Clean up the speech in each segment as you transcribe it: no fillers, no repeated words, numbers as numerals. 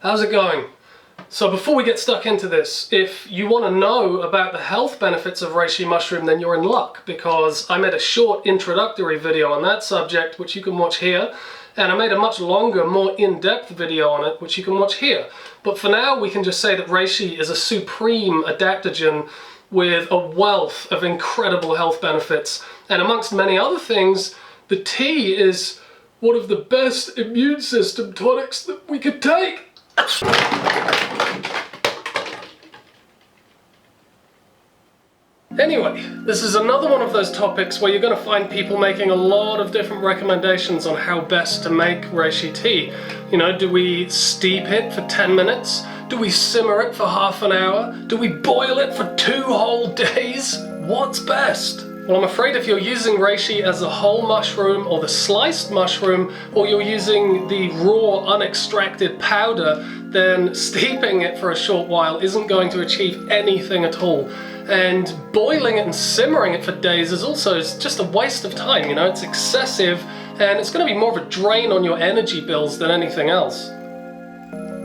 How's it going? So before we get stuck into this, if you want to know about the health benefits of reishi mushroom, then you're in luck, because I made a short introductory video on that subject, which you can watch here, and I made a much longer, more in-depth video on it, which you can watch here. But for now, we can just say that reishi is a supreme adaptogen with a wealth of incredible health benefits. And amongst many other things, the tea is one of the best immune system tonics that we could take. Anyway, this is another one of those topics where you're going to find people making a lot of different recommendations on how best to make reishi tea. You know, do we steep it for 10 minutes? Do we simmer it for half an hour? Do we boil it for 2 whole days? What's best? Well, I'm afraid if you're using reishi as a whole mushroom or the sliced mushroom, or you're using the raw unextracted powder, then steeping it for a short while isn't going to achieve anything at all. And boiling it and simmering it for days is also just a waste of time, you know, it's excessive and it's going to be more of a drain on your energy bills than anything else.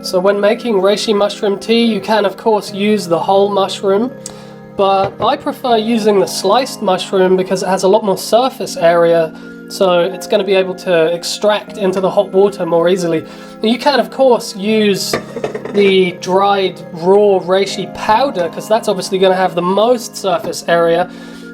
So when making reishi mushroom tea, you can of course use the whole mushroom, but I prefer using the sliced mushroom because it has a lot more surface area, so it's going to be able to extract into the hot water more easily. You can of course use the dried raw reishi powder, because that's obviously going to have the most surface area,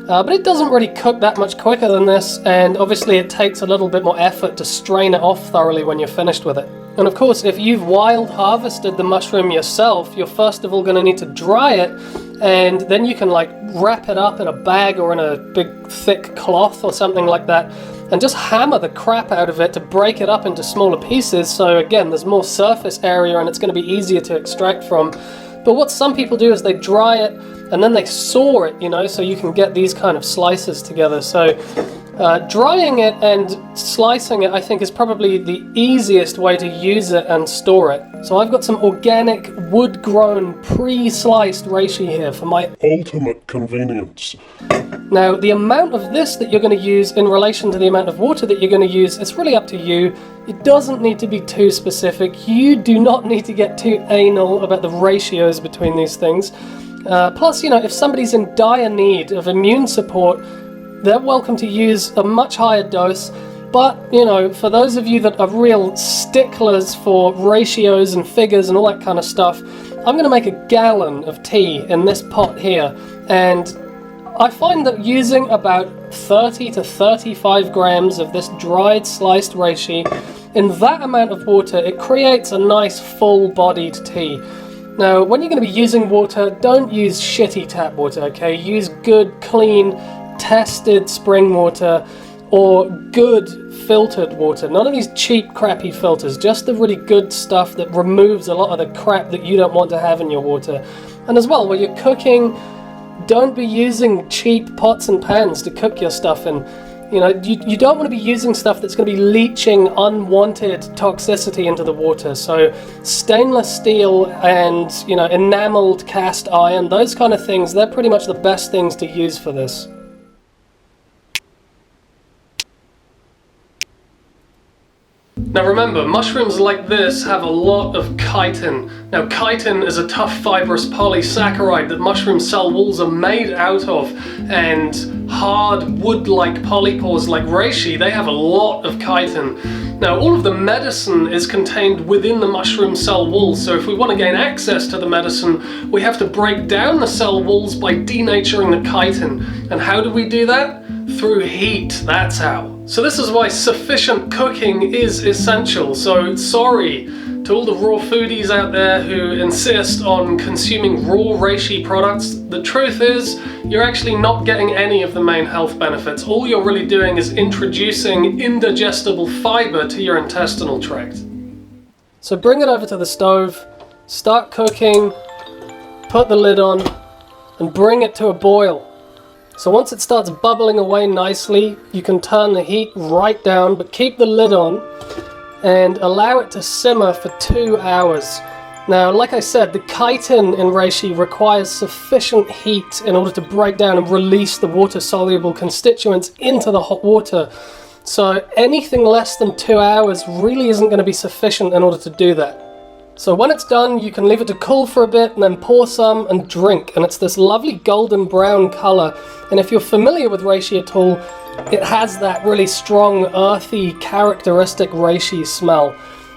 but it doesn't really cook that much quicker than this, and obviously it takes a little bit more effort to strain it off thoroughly when you're finished with it. And of course, if you've wild harvested the mushroom yourself, you're first of all going to need to dry it, and then you can like wrap it up in a bag or in a big thick cloth or something like that, and just hammer the crap out of it to break it up into smaller pieces, so again there's more surface area and it's going to be easier to extract from. But what some people do is they dry it and then they saw it, you know, so you can get these kind of slices together. So drying it and slicing it, I think, is probably the easiest way to use it and store it. So I've got some organic, wood-grown, pre-sliced reishi here for my ultimate convenience. Now, the amount of this that you're going to use in relation to the amount of water that you're going to use, it's really up to you. It doesn't need to be too specific. You do not need to get too anal about the ratios between these things. Plus, you know, if somebody's in dire need of immune support, they're welcome to use a much higher dose. But, you know, for those of you that are real sticklers for ratios and figures and all that kind of stuff, I'm going to make a gallon of tea in this pot here, and I find that using about 30 to 35 grams of this dried sliced reishi in that amount of water, it creates a nice full-bodied tea. Now, when you're going to be using water, don't use shitty tap water, okay? Use good, clean, tested spring water or good filtered water. None of these cheap, crappy filters, just the really good stuff that removes a lot of the crap that you don't want to have in your water. And as well, when you're cooking, don't be using cheap pots and pans to cook your stuff in. You know, you don't want to be using stuff that's going to be leaching unwanted toxicity into the water. So stainless steel and, you know, enameled cast iron, those kind of things, they're pretty much the best things to use for this. Now remember, mushrooms like this have a lot of chitin. Now chitin is a tough fibrous polysaccharide that mushroom cell walls are made out of, and hard wood-like polypores like reishi, they have a lot of chitin. Now all of the medicine is contained within the mushroom cell walls, so if we want to gain access to the medicine, we have to break down the cell walls by denaturing the chitin. And how do we do that? Through heat, that's how. So this is why sufficient cooking is essential. So sorry to all the raw foodies out there who insist on consuming raw reishi products. The truth is, you're actually not getting any of the main health benefits. All you're really doing is introducing indigestible fiber to your intestinal tract. So bring it over to the stove, start cooking, put the lid on, and bring it to a boil. So once it starts bubbling away nicely, you can turn the heat right down, but keep the lid on and allow it to simmer for 2 hours. Now, like I said, the chitin in reishi requires sufficient heat in order to break down and release the water-soluble constituents into the hot water. So anything less than 2 hours really isn't going to be sufficient in order to do that. So when it's done, you can leave it to cool for a bit and then pour some and drink. And it's this lovely golden brown color. And if you're familiar with reishi at all, it has that really strong, earthy, characteristic reishi smell.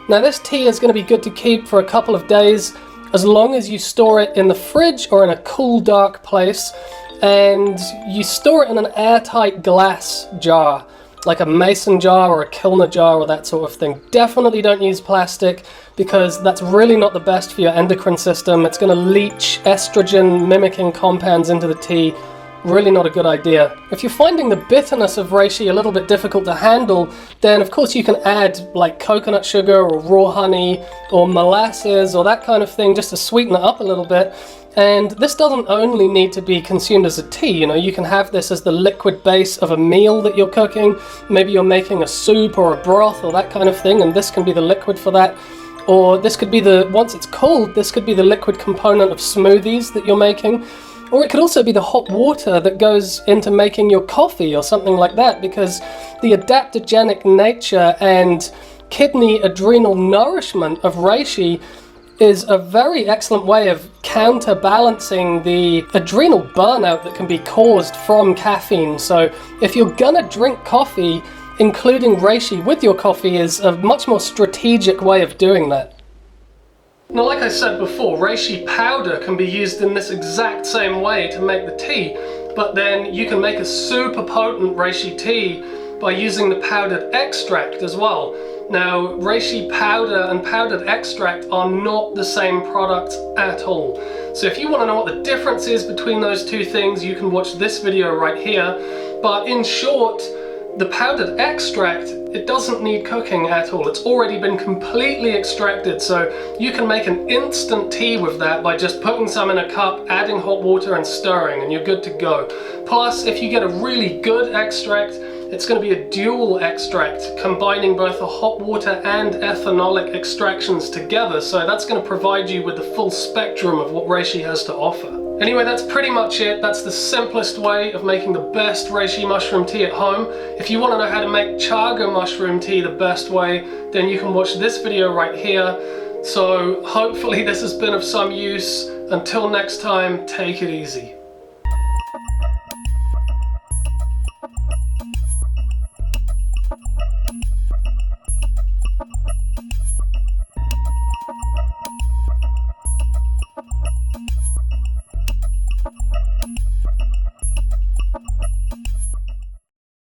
Now this tea is going to be good to keep for a couple of days as long as you store it in the fridge or in a cool, dark place. And you store it in an airtight glass jar, like a mason jar or a Kilner jar or that sort of thing. Definitely don't use plastic because that's really not the best for your endocrine system. It's going to leach estrogen mimicking compounds into the tea. Really not a good idea. If you're finding the bitterness of reishi a little bit difficult to handle, then of course you can add like coconut sugar or raw honey or molasses or that kind of thing just to sweeten it up a little bit. And this doesn't only need to be consumed as a tea, you know, you can have this as the liquid base of a meal that you're cooking. Maybe you're making a soup or a broth or that kind of thing, and this can be the liquid for that. Or this could be once it's cold, this could be the liquid component of smoothies that you're making. Or it could also be the hot water that goes into making your coffee or something like that, because the adaptogenic nature and kidney adrenal nourishment of reishi is a very excellent way of counterbalancing the adrenal burnout that can be caused from caffeine. So if you're gonna drink coffee, including reishi with your coffee is a much more strategic way of doing that. Now, like I said before, reishi powder can be used in this exact same way to make the tea, but then you can make a super potent reishi tea by using the powdered extract as well. Now, reishi powder and powdered extract are not the same product at all. So if you want to know what the difference is between those two things, you can watch this video right here. But in short, the powdered extract, it doesn't need cooking at all. It's already been completely extracted, so you can make an instant tea with that by just putting some in a cup, adding hot water and stirring, and you're good to go. Plus, if you get a really good extract, it's going to be a dual extract, combining both the hot water and ethanolic extractions together, so that's going to provide you with the full spectrum of what reishi has to offer. Anyway, that's pretty much it. That's the simplest way of making the best reishi mushroom tea at home. If you want to know how to make chaga mushroom tea the best way, then you can watch this video right here. So hopefully this has been of some use. Until next time, take it easy.